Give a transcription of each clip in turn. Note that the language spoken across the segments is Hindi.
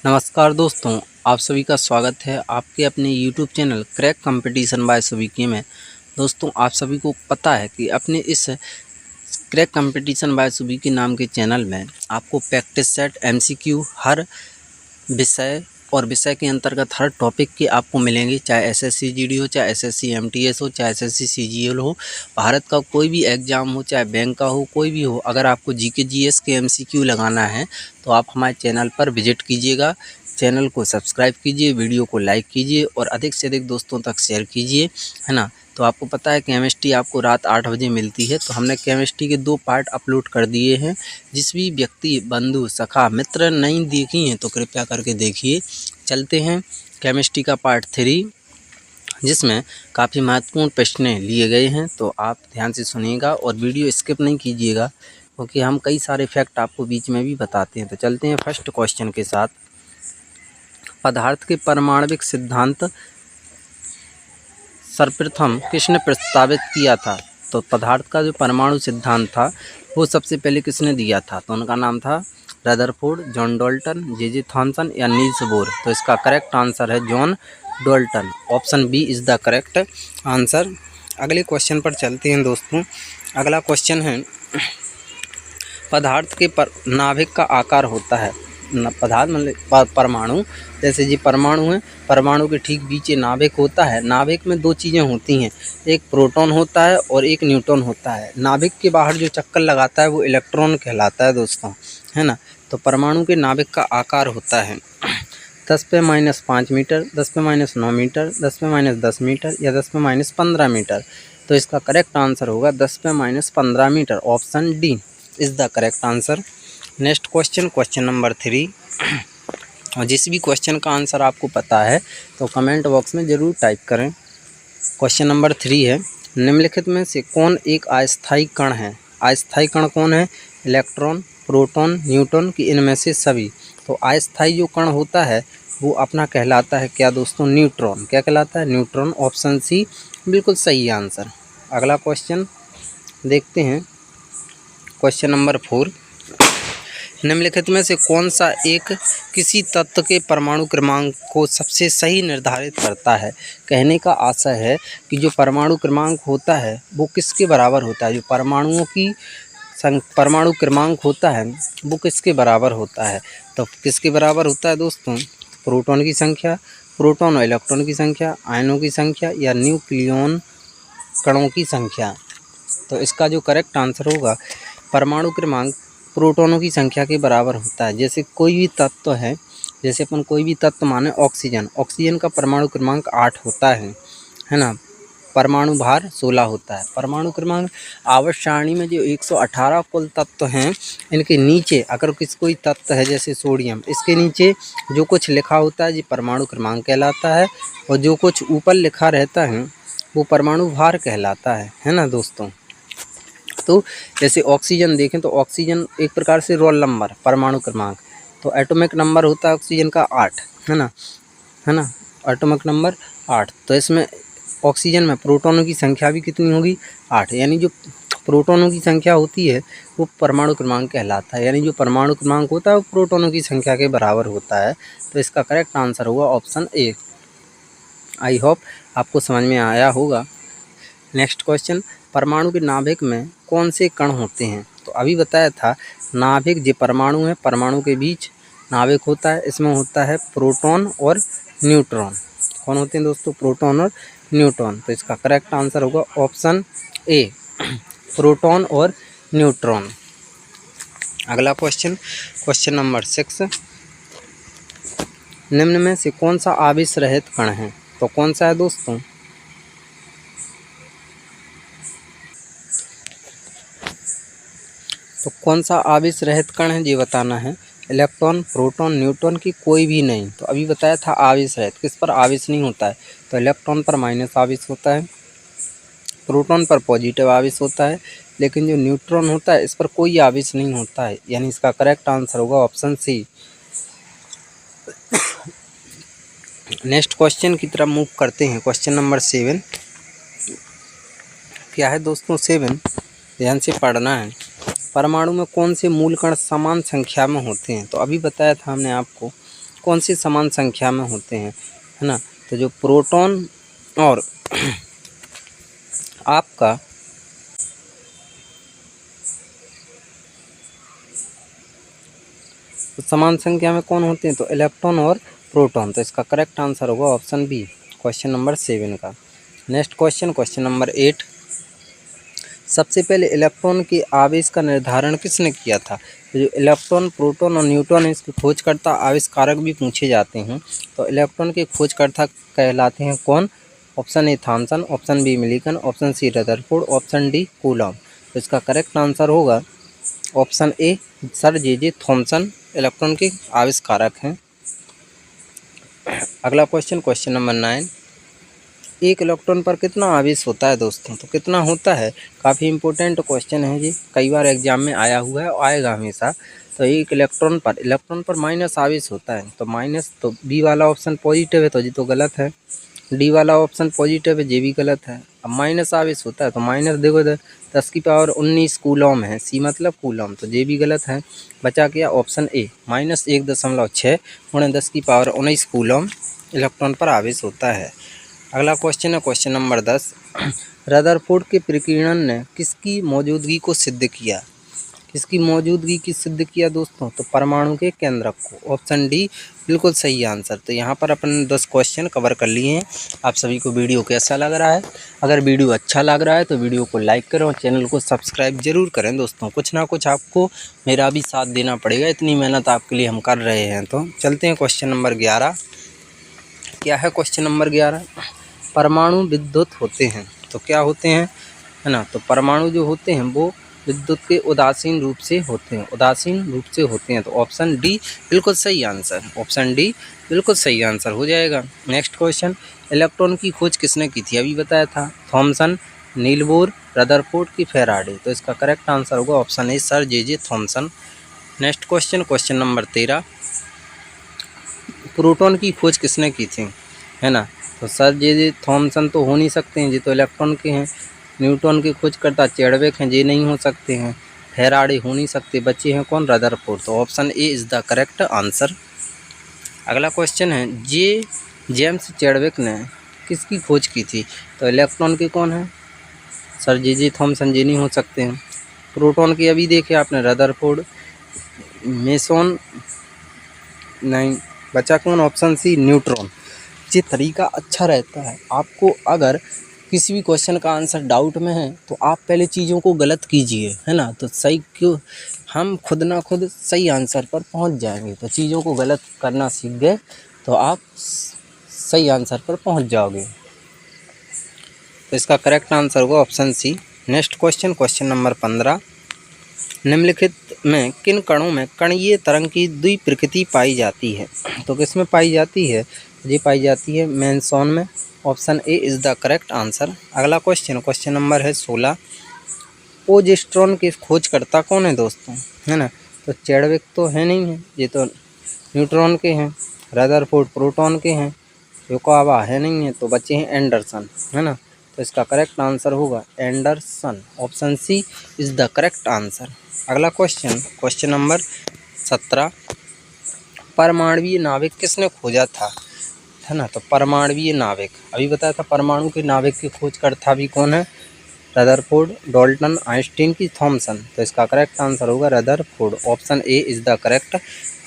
नमस्कार दोस्तों, आप सभी का स्वागत है आपके अपने YouTube channel crack competition by सुबीकी में। दोस्तों, आप सभी को पता है कि अपने इस क्रैक कंपटीशन बाय सुबीकी नाम के चैनल में आपको प्रैक्टिस सेट, एमसीक्यू हर विषय और विषय के अंतर्गत हर टॉपिक के आपको मिलेंगे, चाहे एसएससी जीडी हो, चाहे एसएससी एमटीएस हो, चाहे एसएससी सीजीएल हो, भारत का कोई भी एग्ज़ाम हो, चाहे बैंक का हो, कोई भी हो। अगर आपको जीके जीएस के एमसीक्यू लगाना है तो आप हमारे चैनल पर विजिट कीजिएगा, चैनल को सब्सक्राइब कीजिए, वीडियो को लाइक कीजिए और अधिक से अधिक दोस्तों तक शेयर कीजिए, है ना। तो आपको पता है केमिस्ट्री आपको रात 8 बजे मिलती है, तो हमने केमिस्ट्री के 2 पार्ट अपलोड कर दिए हैं। जिस भी व्यक्ति, बंधु, सखा, मित्र नहीं देखी हैं तो कृपया करके देखिए। चलते हैं केमिस्ट्री का पार्ट 3, जिसमें काफ़ी महत्वपूर्ण प्रश्न लिए गए हैं, तो आप ध्यान से सुनिएगा और वीडियो स्किप नहीं कीजिएगा, क्योंकि हम कई सारे फैक्ट आपको बीच में भी बताते हैं। तो चलते हैं फर्स्ट क्वेश्चन के साथ। पदार्थ के परमाणविक सिद्धांत सर्वप्रथम किसने प्रस्तावित किया था? तो पदार्थ का जो परमाणु सिद्धांत था वो सबसे पहले किसने दिया था? तो उनका नाम था Rutherford, John Dalton, J Thomson या नील्स बोर। तो इसका करेक्ट आंसर है John Dalton. Option B is the correct answer. अगले क्वेश्चन पर चलते हैं दोस्तों। अगला क्वेश्चन है, पदार्थ के नाभिक का आकार होता है। पदार्थ मतलब परमाणु, जैसे जी परमाणु है, परमाणु के ठीक पीछे नाभिक होता है। नाभिक में 2 चीज़ें होती हैं, एक प्रोटॉन होता है और एक न्यूट्रॉन होता है। नाभिक के बाहर जो चक्कर लगाता है वो इलेक्ट्रॉन कहलाता है दोस्तों, है ना। तो परमाणु के नाभिक का आकार होता है 10⁻5 मीटर, 10⁻9 मीटर, 10⁻10 मीटर या 10⁻15 मीटर। तो इसका करेक्ट आंसर होगा 10⁻15 metre. Option D is the correct answer. Next question, question number 3। और जिस भी क्वेश्चन का आंसर आपको पता है तो कमेंट बॉक्स में ज़रूर टाइप करें। क्वेश्चन नंबर 3 है, निम्नलिखित में से कौन एक अस्थायी कण है? अस्थायी कण कौन है? इलेक्ट्रॉन, प्रोटॉन, न्यूट्रॉन की इनमें से सभी। तो अस्थायी जो कण होता है वो अपना कहलाता है क्या दोस्तों? न्यूट्रॉन। क्या कहलाता है? न्यूट्रॉन। ऑप्शन सी बिल्कुल सही आंसर। अगला क्वेश्चन देखते हैं, क्वेश्चन नंबर 4। निम्नलिखित में से कौन सा एक किसी तत्व के परमाणु क्रमांक को सबसे सही निर्धारित करता है? कहने का आशय है कि जो परमाणु क्रमांक होता है वो किसके बराबर होता है? जो परमाणुओं की परमाणु क्रमांक होता है वो किसके बराबर होता है? तो किसके बराबर होता है दोस्तों? प्रोटॉन की संख्या, प्रोटॉन और इलेक्ट्रॉन की संख्या, आयनों की संख्या या न्यूक्लियॉन कणों की संख्या। तो इसका जो करेक्ट आंसर होगा, परमाणु क्रमांक प्रोटॉनों की संख्या के बराबर होता है। जैसे कोई भी तत्व है, जैसे अपन कोई भी तत्व माने ऑक्सीजन, ऑक्सीजन का परमाणु क्रमांक 8 होता है ना। परमाणु भार 16 होता है। परमाणु क्रमांक आवर्त सारणी में जो 118 कुल तत्व हैं, इनके नीचे अगर कोई तत्व है जैसे सोडियम, इसके नीचे जो कुछ लिखा होता है ये परमाणु क्रमांक कहलाता है, और जो कुछ ऊपर लिखा रहता है वो परमाणु भार कहलाता है ना दोस्तों। तो जैसे ऑक्सीजन देखें तो ऑक्सीजन एक प्रकार से रोल नंबर, परमाणु क्रमांक, तो एटॉमिक नंबर होता है ऑक्सीजन का 8, है ना, एटॉमिक नंबर 8। तो इसमें ऑक्सीजन में प्रोटॉनों की संख्या भी कितनी होगी? 8। यानी जो प्रोटॉनों की संख्या होती है वो परमाणु क्रमांक कहलाता है। यानी जो परमाणु क्रमांक होता है वो प्रोटॉनों की संख्या के बराबर होता है। तो इसका करेक्ट आंसर होगा ऑप्शन ए। आई होप आपको समझ में आया होगा। नेक्स्ट क्वेश्चन, परमाणु के नाभिक में कौन से कण होते हैं? तो अभी बताया था नाभिक जो परमाणु है, परमाणु के बीच नाभिक होता है, इसमें होता है प्रोटॉन और न्यूट्रॉन। कौन होते हैं दोस्तों? प्रोटॉन और न्यूट्रॉन। तो इसका करेक्ट आंसर होगा ऑप्शन ए, प्रोटॉन और न्यूट्रॉन। अगला क्वेश्चन, क्वेश्चन नंबर 6। निम्न में से कौन सा आवेश रहित कण है? तो कौन सा है दोस्तों? तो कौन सा आवेश रहित कण है ये बताना है। इलेक्ट्रॉन, प्रोटॉन, न्यूट्रॉन की कोई भी नहीं। तो अभी बताया था आवेश रहित, किस पर आवेश नहीं होता है? तो इलेक्ट्रॉन पर माइनस आवेश होता है, प्रोटॉन पर पॉजिटिव आवेश होता है, लेकिन जो न्यूट्रॉन होता है इस पर कोई आवेश नहीं होता है। यानी इसका करेक्ट आंसर होगा ऑप्शन सी। नेक्स्ट क्वेश्चन की तरफ मूव करते हैं। क्वेश्चन नंबर 7 क्या है दोस्तों? 7 ध्यान से पढ़ना है। परमाणु में कौन से मूल कण समान संख्या में होते हैं? तो अभी बताया था हमने आपको कौन सी समान संख्या में होते हैं, है ना। तो जो प्रोटॉन और आपका तो समान संख्या में कौन होते हैं, तो इलेक्ट्रॉन और प्रोटॉन। तो इसका करेक्ट आंसर होगा ऑप्शन बी, क्वेश्चन नंबर 7 का। नेक्स्ट क्वेश्चन, क्वेश्चन नंबर 8, सबसे पहले इलेक्ट्रॉन के आवेश का निर्धारण किसने किया था। तो जो इलेक्ट्रॉन, प्रोटॉन और न्यूट्रॉन है, इसके खोजकर्ता आविष्कारक भी पूछे जाते हैं। तो इलेक्ट्रॉन के खोजकर्ता कहलाते हैं कौन, option A Thomson, option B Millikan, option C Rutherford, option D Coulomb. तो इसका करेक्ट आंसर होगा option A sir J Thomson electron के आविष्कारक हैं। अगला क्वेश्चन, क्वेश्चन नंबर 9, एक इलेक्ट्रॉन पर कितना आवेश होता है दोस्तों। तो कितना होता है, काफ़ी इंपॉर्टेंट क्वेश्चन है जी, कई बार एग्जाम में आया हुआ है और आएगा हमेशा। तो एक इलेक्ट्रॉन पर माइनस आवेश होता है। तो माइनस, तो बी वाला ऑप्शन पॉजिटिव है तो जी तो गलत है, डी वाला ऑप्शन पॉजिटिव है, जे भी गलत है। अब माइनस आवेश होता है तो माइनस देखो इधर 10⁻19 कूलॉम है, सी मतलब कूलॉम, तो जे भी गलत है। बचा क्या ऑप्शन ए -1.6 × 10⁻19 कूलॉम इलेक्ट्रॉन पर आवेश होता है। अगला क्वेश्चन है क्वेश्चन नंबर 10, रदरफोर्ड के प्रकीर्णन ने किसकी मौजूदगी को सिद्ध किया। किसकी मौजूदगी की सिद्ध किया दोस्तों, तो परमाणु के केंद्रक को, ऑप्शन डी बिल्कुल सही आंसर। तो यहाँ पर अपन 10 क्वेश्चन कवर कर लिए हैं। आप सभी को वीडियो कैसा लग रहा है, अगर वीडियो अच्छा लग रहा है तो वीडियो को लाइक करें और चैनल को सब्सक्राइब जरूर करें दोस्तों। कुछ ना कुछ आपको मेरा भी साथ देना पड़ेगा, इतनी मेहनत आपके लिए हम कर रहे हैं। तो चलते हैं क्वेश्चन नंबर 11। क्या है क्वेश्चन नंबर 11, परमाणु विद्युत होते हैं। तो क्या होते हैं, है ना। तो परमाणु जो होते हैं वो विद्युत के उदासीन रूप से होते हैं, उदासीन रूप से होते हैं। तो ऑप्शन डी बिल्कुल सही आंसर, ऑप्शन डी बिल्कुल सही आंसर हो जाएगा। नेक्स्ट क्वेश्चन, इलेक्ट्रॉन की खोज किसने की थी, अभी बताया था, थॉमसन, नील बोर, रदरफोर्ड की फेराडे। तो इसका करेक्ट आंसर होगा option A sir J Thompson. Next question, question number 13, proton की खोज किसने की थी, है ना। तो सर जे थॉमसन तो हो नहीं सकते हैं, ये तो इलेक्ट्रॉन के हैं। न्यूटन के खोजकर्ता चैडविक हैं, ये नहीं हो सकते हैं। फेराडे हो नहीं सकते, बच्चे हैं कौन, रदरफोर्ड। तो option A is the correct answer. अगला क्वेश्चन है, जेम्स चैडविक ने किसकी खोज की थी। तो इलेक्ट्रॉन के कौन है, सर जे थॉमसन, ये नहीं हो सकते हैं। प्रोटॉन की अभी देखे आपने, रदरफोर्ड। मेसॉन नहीं, बचा कौन, ऑप्शन सी न्यूट्रॉन। ये तरीका अच्छा रहता है आपको, अगर किसी भी क्वेश्चन का आंसर डाउट में है तो आप पहले चीज़ों को गलत कीजिए, है ना। तो सही क्यों, हम खुद ना खुद सही आंसर पर पहुंच जाएंगे। तो चीज़ों को गलत करना सीख गए तो आप सही आंसर पर पहुंच जाओगे। तो इसका करेक्ट आंसर होगा option C. Next question, question number 15, निम्नलिखित में किन कणों में कणीय तरंग की द्विप्रकृति पाई जाती है। तो किस में पाई जाती है, ये पाई जाती है मेसॉन में, option A is the correct answer. अगला क्वेश्चन, क्वेश्चन नंबर है 16, प्रोजेस्टेरॉन के खोजकर्ता कौन है दोस्तों, है ना। तो चैडविक तो है नहीं है, ये तो न्यूट्रॉन के हैं। रदरफोर्ड प्रोटॉन के हैं। योकोहामा है नहीं है, तो बच्चे हैं एंडरसन, है ना। तो इसका करेक्ट आंसर होगा Anderson, option C is the correct answer. अगला क्वेश्चन, क्वेश्चन नंबर 17, परमाणवीय नाभिक किसने खोजा था, है ना। तो परमाणवीय नाभिक अभी बताया था, परमाणु के नाभिक के खोजकर्ता भी कौन है, रदरफोर्ड, डाल्टन, आइंस्टीन की थॉमसन। तो इसका करेक्ट आंसर होगा Rutherford, option A is the correct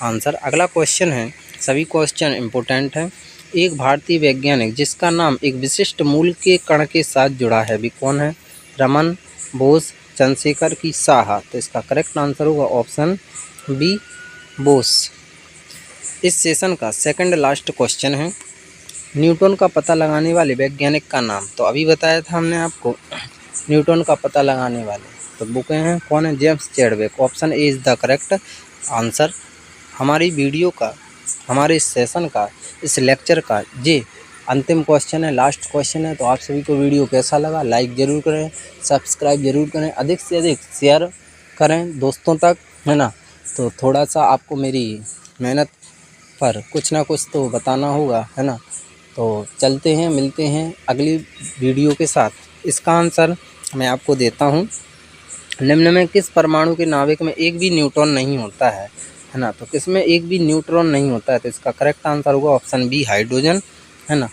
answer. अगला क्वेश्चन है, सभी क्वेश्चन इंपॉर्टेंट हैं। एक भारतीय वैज्ञानिक जिसका नाम एक विशिष्ट मूल के कण के साथ जुड़ा है भी कौन है, रमन, बोस, चंद्रशेखर की साहा। तो इसका करेक्ट आंसर होगा ऑप्शन बी बोस। इस सेशन का सेकंड लास्ट क्वेश्चन है, न्यूटन का पता लगाने वाले वैज्ञानिक का नाम। तो अभी बताया था हमने आपको न्यूटन का पता लगाने वाले, तो बुक हैं कौन है, James Chadwick, option A is the correct answer. हमारी वीडियो का, हमारे इस सेशन का, इस लेक्चर का ये अंतिम क्वेश्चन है, लास्ट क्वेश्चन है। तो आप सभी को वीडियो कैसा लगा, लाइक ज़रूर करें, सब्सक्राइब ज़रूर करें, अधिक से अधिक शेयर करें दोस्तों तक, है ना। तो थोड़ा सा आपको मेरी मेहनत पर कुछ ना कुछ तो बताना होगा, है ना। तो चलते हैं, मिलते हैं अगली वीडियो के साथ। इसका आंसर मैं आपको देता हूँ, निम्न में किस परमाणु के नाभिक में एक भी न्यूट्रॉन नहीं होता है है ना। तो किसमें एक भी न्यूट्रॉन नहीं होता है, तो इसका करेक्ट आंसर होगा ऑप्शन बी हाइड्रोजन, है ना।